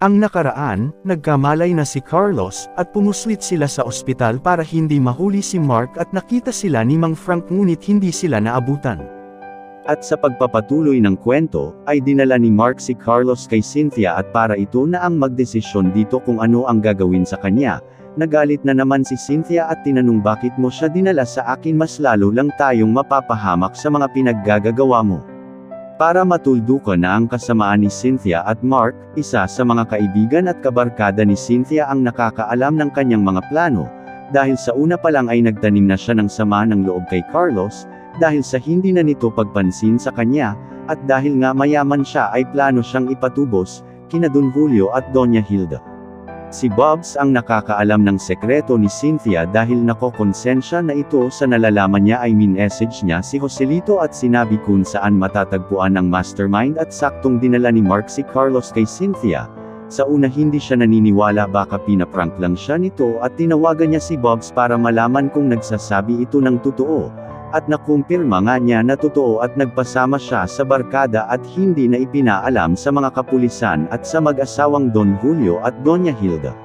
Ang nakaraan, nagkamalay na si Carlos at pumuslit sila sa ospital para hindi mahuli si Mark at nakita sila ni Mang Frank ngunit hindi sila naabutan. At sa pagpapatuloy ng kwento, ay dinala ni Mark si Carlos kay Cynthia at para ito na ang magdesisyon dito kung ano ang gagawin sa kanya. Nagalit na naman si Cynthia at tinanong bakit mo siya dinala sa akin, mas lalo lang tayong mapapahamak sa mga pinaggagawa mo. Para matuldukan na ang kasamaan ni Cynthia at Mark, isa sa mga kaibigan at kabarkada ni Cynthia ang nakakaalam ng kanyang mga plano, dahil sa una pa lang ay nagtanim na siya ng sama ng loob kay Carlos, dahil sa hindi na nito pagpansin sa kanya, at dahil nga mayaman siya ay plano siyang ipatubos, kina Don Julio at Doña Hilda. Si Bobs ang nakakaalam ng sekreto ni Cynthia dahil nakokonsensya na ito sa nalalaman niya ay minessage niya si Joselito at sinabi kung saan matatagpuan ang mastermind at saktong dinala ni Mark si Carlos kay Cynthia. Sa una hindi siya naniniwala, baka pinaprank lang siya nito at tinawagan niya si Bobs para malaman kung nagsasabi ito ng totoo. At nakumpirma nga niya na totoo at nagpasama siya sa barkada at hindi na ipinaalam sa mga kapulisan at sa mag-asawang Don Julio at Doña Hilda.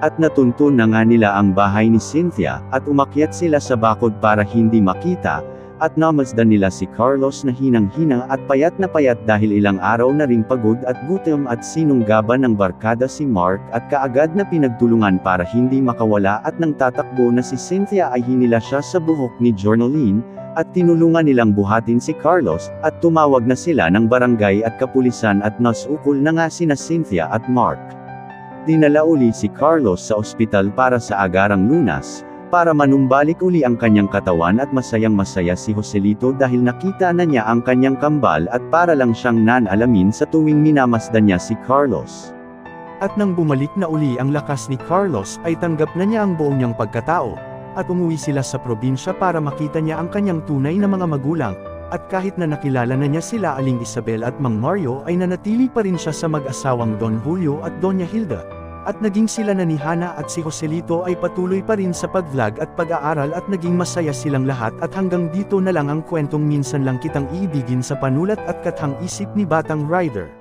At natuntun na nga nila ang bahay ni Cynthia, at umakyat sila sa bakod para hindi makita, at namasdan nila si Carlos na hinang-hina at payat na payat dahil ilang araw na ring pagod at gutom at sinunggaban ng barkada si Mark at kaagad na pinagtulungan para hindi makawala at nang tatakbo na si Cynthia ay hinila siya sa buhok ni Jornaline, at tinulungan nilang buhatin si Carlos, at tumawag na sila ng barangay at kapulisan at nasukol na nga sina Cynthia at Mark. Dinala uli si Carlos sa ospital para sa agarang lunas, para manumbalik uli ang kanyang katawan at masayang-masaya si Joselito dahil nakita na niya ang kanyang kambal at para lang siyang nanalamin sa tuwing minamasdan niya si Carlos. At nang bumalik na uli ang lakas ni Carlos ay tanggap na niya ang buong niyang pagkatao, at umuwi sila sa probinsya para makita niya ang kanyang tunay na mga magulang, at kahit na nakilala na niya sila Aling Isabel at Mang Mario ay nanatili pa rin siya sa mag-asawang Don Julio at Doña Hilda. At naging sila na ni Hana at si Joselito ay patuloy pa rin sa pag-vlog at pag-aaral at naging masaya silang lahat at hanggang dito na lang ang kwentong minsan lang kitang iibigin sa panulat at kathang isip ni Batang Rider.